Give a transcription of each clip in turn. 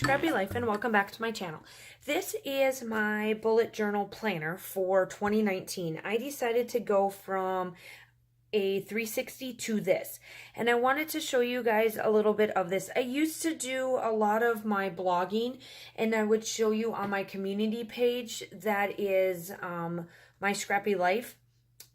Scrappy Life and welcome back to my channel. This is my bullet journal planner for 2019. I decided to go from a 360 to this, and I wanted to show you guys a little bit of this. I used to do a lot of my blogging, and I would show you on my community page that is my Scrappy Life.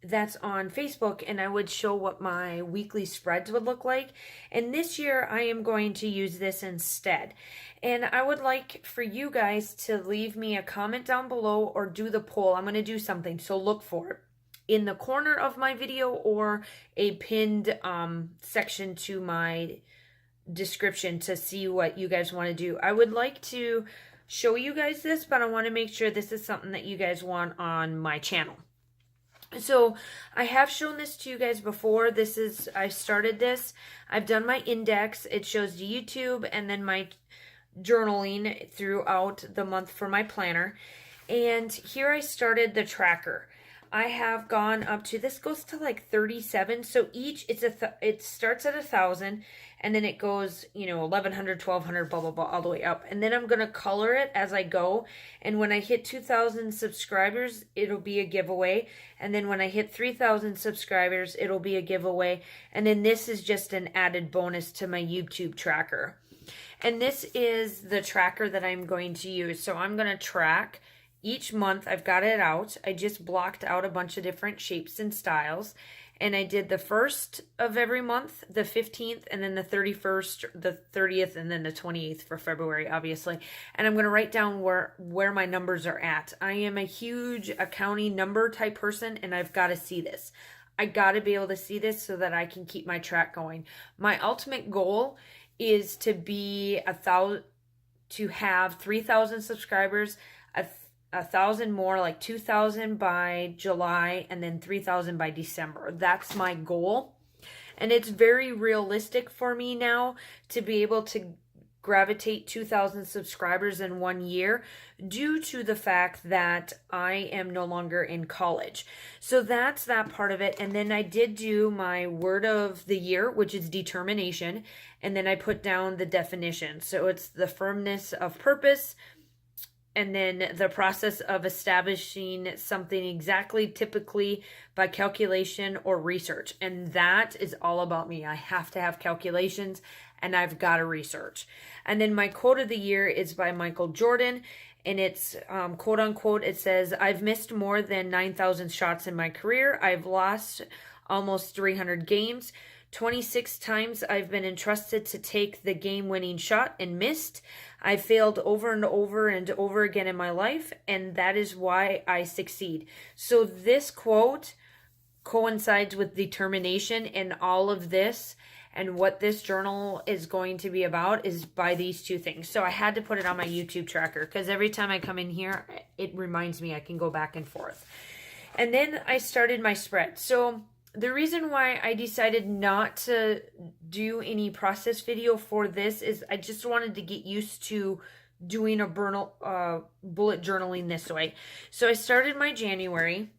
That's on Facebook, and I would show what my weekly spreads would look like. And this year I am going to use this instead. And I would like for you guys to leave me a comment down below or do the poll. I'm going to do something, so look for it in the corner of my video or a pinned section to my description to see what you guys want to do. I would like to show you guys this, but I want to make sure this is something that you guys want on my channel. So I have shown this to you guys before. I started this. I've done my index. It shows the YouTube and then my journaling throughout the month for my planner. And here I started the tracker. I have gone up to, this goes to like 37. So each, it starts at 1,000 and then it goes, 1,100, 1,200, blah, blah, blah, all the way up. And then I'm going to color it as I go. And when I hit 2,000 subscribers, it'll be a giveaway. And then when I hit 3,000 subscribers, it'll be a giveaway. And then this is just an added bonus to my YouTube tracker. And this is the tracker that I'm going to use. So I'm going to track each month. I've got it out. I just blocked out a bunch of different shapes and styles. And I did the 1st of every month, the 15th, and then the 31st, the 30th, and then the 28th for February, obviously. And I'm going to write down where my numbers are at. I am a huge accounting number type person, and I've got to see this. I got to be able to see this so that I can keep my track going. My ultimate goal is to be to have 3,000 subscribers, 1,000 more, like 2,000 by July, and then 3,000 by December. That's my goal. And it's very realistic for me now to be able to gravitate 2,000 subscribers in 1 year due to the fact that I am no longer in college. So that's that part of it. And then I did do my word of the year, which is determination. And then I put down the definition. So it's the firmness of purpose, and then the process of establishing something exactly, typically by calculation or research. And that is all about me. I have to have calculations and I've got to research. And then my quote of the year is by Michael Jordan. And it's quote unquote, it says, "I've missed more than 9,000 shots in my career. I've lost almost 300 games. 26 times I've been entrusted to take the game-winning shot and missed. I failed over and over and over again in my life, and that is why I succeed." So this quote coincides with determination, and all of this and what this journal is going to be about is by these two things. So I had to put it on my YouTube tracker because every time I come in here, it reminds me I can go back and forth. And then I started my spread. So the reason why I decided not to do any process video for this is I just wanted to get used to doing a bullet journaling this way. So I started my January,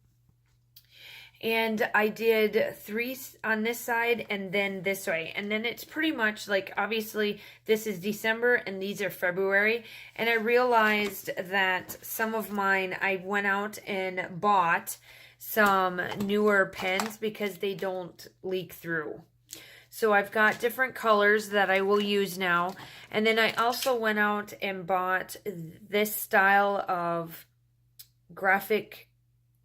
and I did 3 on this side and then this way. And then it's pretty much like, obviously this is December and these are February. And I realized that some of mine, I went out and bought some newer pens because they don't leak through. So I've got different colors that I will use now. And then I also went out and bought this style of graphic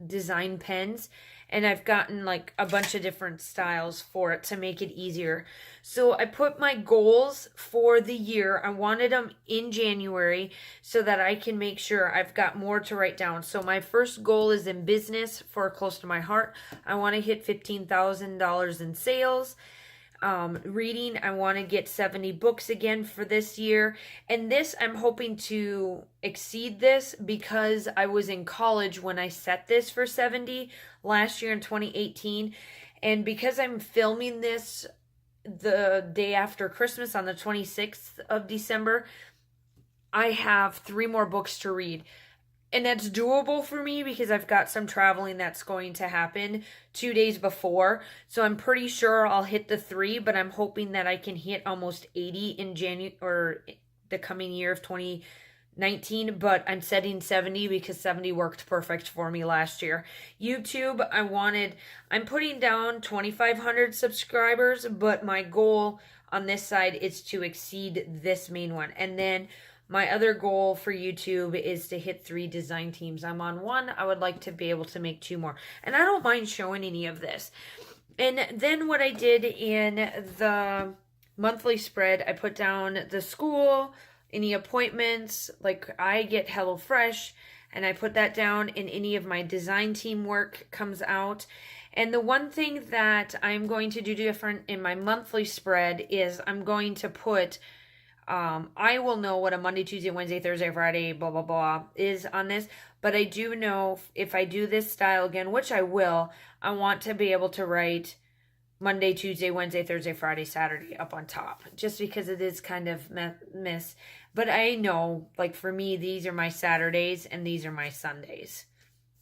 design pens. And I've gotten like a bunch of different styles for it to make it easier. So I put my goals for the year. I wanted them in January so that I can make sure I've got more to write down. So my first goal is in business, for close to my heart. I want to hit $15,000 in sales. Reading, I want to get 70 books again for this year. And this, I'm hoping to exceed this because I was in college when I set this for 70 last year in 2018. And because I'm filming this the day after Christmas on the 26th of December, I have 3 more books to read. And that's doable for me because I've got some traveling that's going to happen 2 days before. So I'm pretty sure I'll hit the 3, but I'm hoping that I can hit almost 80 in January or the coming year of 2019, but I'm setting 70 because 70 worked perfect for me last year. YouTube, I'm putting down 2,500 subscribers, but my goal on this side is to exceed this main one. And then my other goal for YouTube is to hit 3 design teams. I'm on 1. I would like to be able to make 2 more. And I don't mind showing any of this. And then what I did in the monthly spread, I put down the school, any appointments, like I get HelloFresh, and I put that down, and any of my design team work comes out. And the one thing that I'm going to do different in my monthly spread is I'm going to put, I will know what a Monday, Tuesday, Wednesday, Thursday, Friday, blah, blah, blah is on this. But I do know if I do this style again, which I will, I want to be able to write Monday, Tuesday, Wednesday, Thursday, Friday, Saturday up on top, just because it is kind of miss. But I know, like for me, these are my Saturdays and these are my Sundays,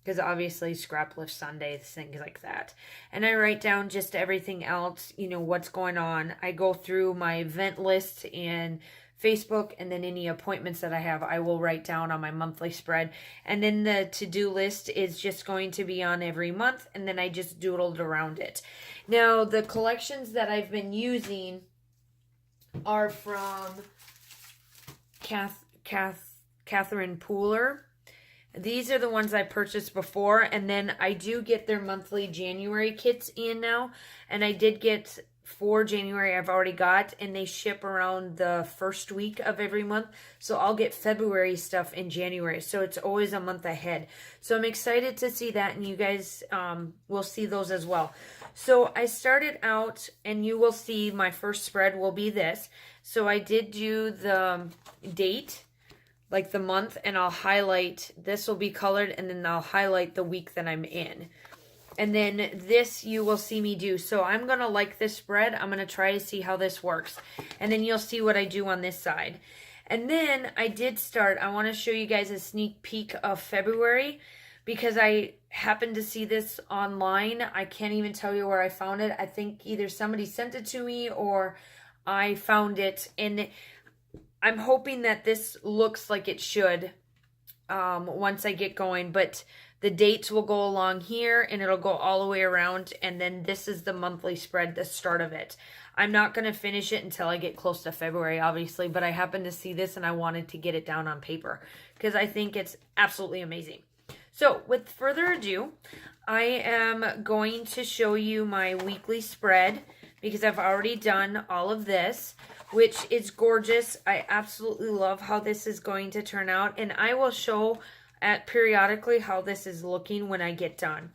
because obviously scrap lift Sundays, things like that. And I write down just everything else, you know, what's going on. I go through my event list in Facebook, and then any appointments that I have, I will write down on my monthly spread. And then the to-do list is just going to be on every month, and then I just doodled around it. Now, the collections that I've been using are from Catherine Pooler. These are the ones I purchased before, and then I do get their monthly January kits in now, and I did get for January I've already got, and they ship around the first week of every month, so I'll get February stuff in January, so it's always a month ahead. So I'm excited to see that, and you guys will see those as well. So I started out, and you will see my first spread will be this. So I did do the date, like the month, and I'll highlight, this will be colored, and then I'll highlight the week that I'm in. And then this you will see me do. So I'm going to like this spread. I'm going to try to see how this works. And then you'll see what I do on this side. And then I did start, I want to show you guys a sneak peek of February, because I happened to see this online. I can't even tell you where I found it. I think either somebody sent it to me or I found it. And I'm hoping that this looks like it should once I get going. But the dates will go along here, and it'll go all the way around, and then this is the monthly spread, the start of it. I'm not going to finish it until I get close to February, obviously, but I happened to see this, and I wanted to get it down on paper, because I think it's absolutely amazing. So, with further ado, I am going to show you my weekly spread, because I've already done all of this, which is gorgeous. I absolutely love how this is going to turn out, and I will show periodically how this is looking when I get done.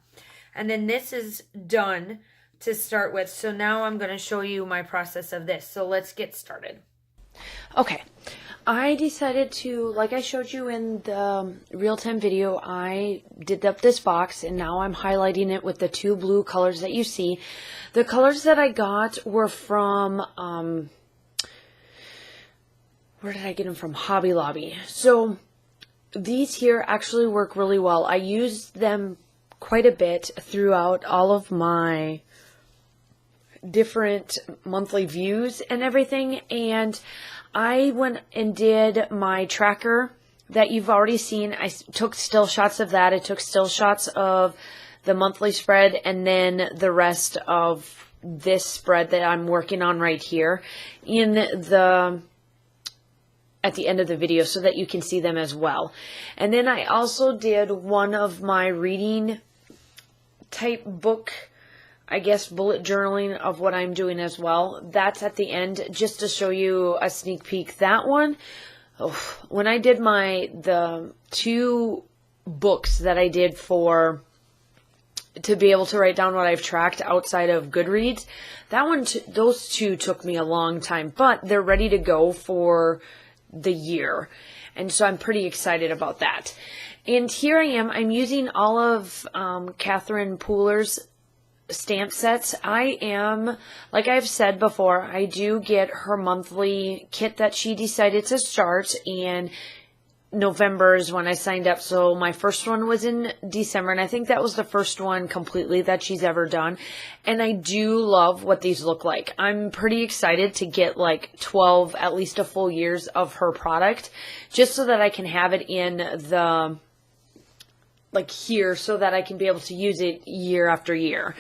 And then this is done to start with. So now I'm going to show you my process of this. So let's get started. Okay. I decided to, like I showed you in the real-time video, I did up this box, and now I'm highlighting it with the 2 blue colors that you see. The colors that I got were from, where did I get them from? Hobby Lobby. So these here actually work really well. I use them quite a bit throughout all of my different monthly views and everything. And I went and did my tracker that you've already seen. I took still shots of that. I took still shots of the monthly spread, and then the rest of this spread that I'm working on right here at the end of the video, so that you can see them as well. And then I also did one of my reading type book, I guess, bullet journaling of what I'm doing as well. That's at the end, just to show you a sneak peek. That one, when I did the 2 books that I did to be able to write down what I've tracked outside of Goodreads, those 2 took me a long time, but they're ready to go for the year, and so I'm pretty excited about that. And here I am. I'm using all of Catherine Pooler's stamp sets. I am, like I've said before, I do get her monthly kit that she decided to start, and November is when I signed up. So my first one was in December, and I think that was the first one completely that she's ever done. And I do love what these look like. I'm pretty excited to get like 12, at least a full years of her product, just so that I can have it in the, like here, so that I can be able to use it year after year.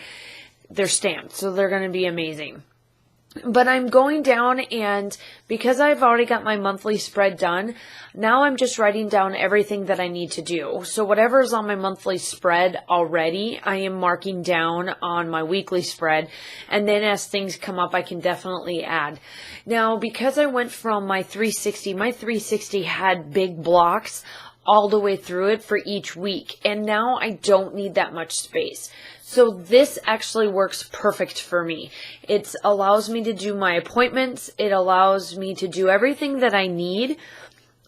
They're stamped, so they're going to be amazing. But I'm going down, and because I've already got my monthly spread done, now I'm just writing down everything that I need to do. So whatever is on my monthly spread already, I am marking down on my weekly spread. And then as things come up, I can definitely add. Now, because I went from my 360 had big blocks all the way through it for each week. And now I don't need that much space. So this actually works perfect for me. It allows me to do my appointments. It allows me to do everything that I need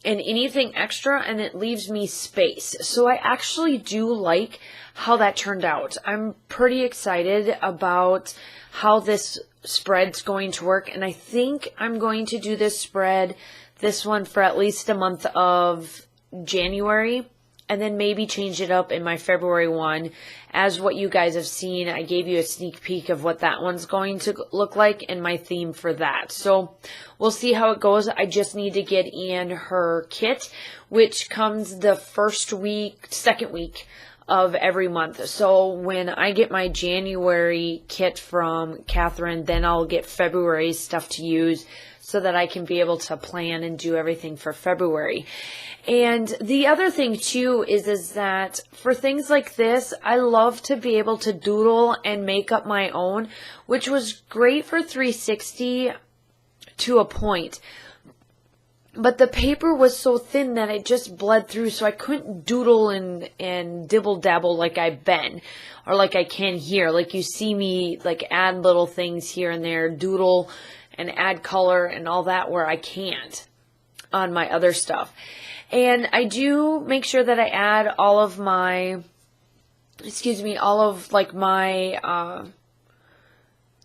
and anything extra, and it leaves me space. So I actually do like how that turned out. I'm pretty excited about how this spread's going to work, and I think I'm going to do this one for at least a month of January, and then maybe change it up in my February one. As what you guys have seen, I gave you a sneak peek of what that one's going to look like and my theme for that. So we'll see how it goes. I just need to get in her kit, which comes the second week of every month. So when I get my January kit from Catherine, then I'll get February's stuff to use so that I can be able to plan and do everything for February. And the other thing too is that for things like this, I love to be able to doodle and make up my own, which was great for 360 to a point. But the paper was so thin that it just bled through, so I couldn't doodle and dibble dabble like I've been, or like I can here. Like you see me like add little things here and there, doodle and add color and all that, where I can't on my other stuff. And I do make sure that I add all of my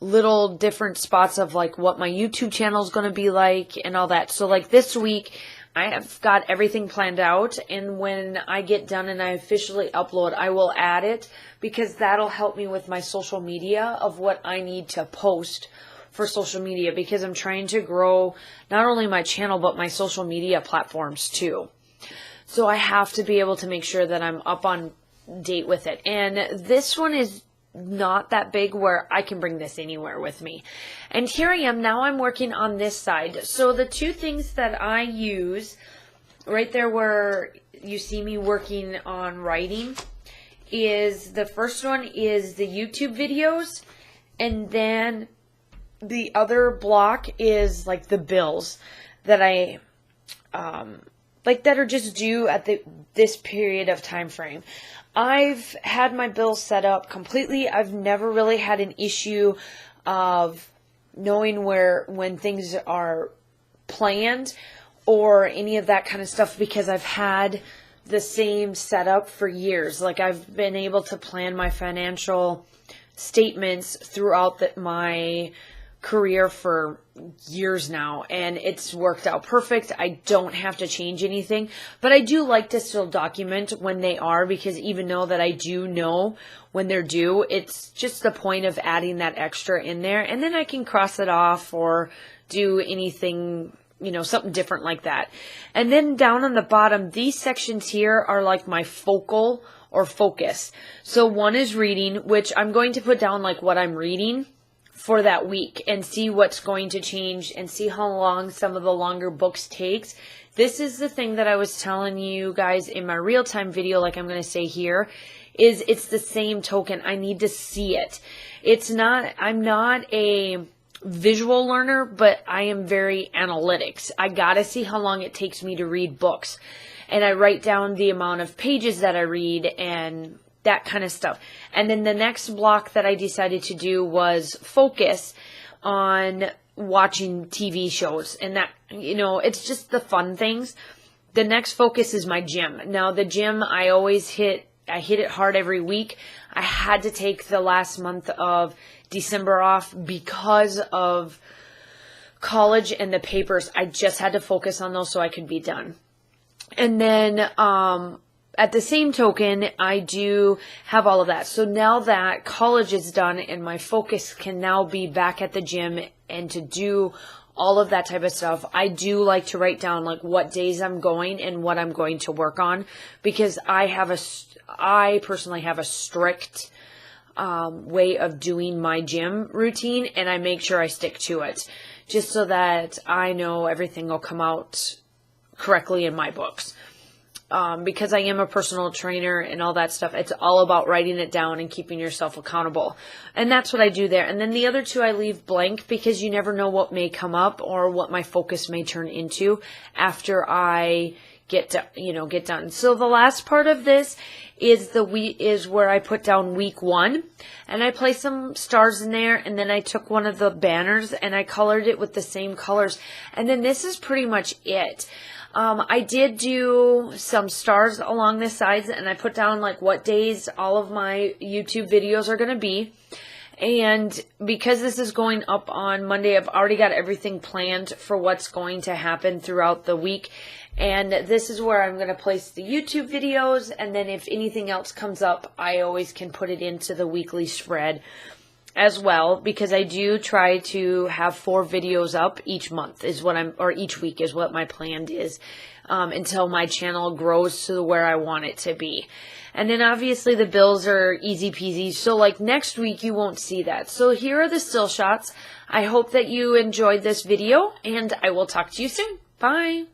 little different spots of like what my YouTube channel is going to be like and all that. So like this week, I have got everything planned out, and when I get done and I officially upload, I will add it, because that'll help me with my social media of what I need to post for social media, because I'm trying to grow not only my channel but my social media platforms too. So I have to be able to make sure that I'm up on date with it. And this one is not that big where I can bring this anywhere with me. And here I am, now I'm working on this side. So the two things that I use right there where you see me working on writing is, the first one is the YouTube videos, and then the other block is like the bills that I that are just due at this period of time frame. I've had my bills set up completely. I've never really had an issue of knowing when things are planned or any of that kind of stuff, because I've had the same setup for years. Like I've been able to plan my financial statements throughout my career for years now, and it's worked out perfect. I don't have to change anything, but I do like to still document when they are, because even though that I do know when they're due, it's just the point of adding that extra in there, and then I can cross it off or do anything, something different like that. And then down on the bottom, these sections here are like my focal or focus. So one is reading, which I'm going to put down like what I'm reading for that week and see what's going to change and see how long some of the longer books takes. This is the thing that I was telling you guys in my real-time video, like I'm going to say here, is it's the same token. I need to see it. I'm not a visual learner, but I am very analytics. I got to see how long it takes me to read books. And I write down the amount of pages that I read and that kind of stuff. And then the next block that I decided to do was focus on watching TV shows. And that, it's just the fun things. The next focus is my gym. Now the gym, I hit it hard every week. I had to take the last month of December off because of college and the papers. I just had to focus on those so I could be done. And then, at the same token, I do have all of that. So now that college is done and my focus can now be back at the gym and to do all of that type of stuff, I do like to write down like what days I'm going and what I'm going to work on, because I personally have a strict way of doing my gym routine, and I make sure I stick to it just so that I know everything will come out correctly in my books. Because I am a personal trainer and all that stuff, it's all about writing it down and keeping yourself accountable. And that's what I do there. And then the other two I leave blank because you never know what may come up or what my focus may turn into after I get done. So the last part of this is where I put down week 1, and I placed some stars in there, and then I took one of the banners and I colored it with the same colors. And then this is pretty much it. I did do some stars along the sides, and I put down like what days all of my YouTube videos are going to be. And because this is going up on Monday, I've already got everything planned for what's going to happen throughout the week. And this is where I'm going to place the YouTube videos. And then if anything else comes up, I always can put it into the weekly spread as well, because I do try to have 4 videos up each month or each week is what my plan is, until my channel grows to where I want it to be. And then obviously the bills are easy peasy. So like next week you won't see that. So here are the still shots. I hope that you enjoyed this video, and I will talk to you soon. Bye.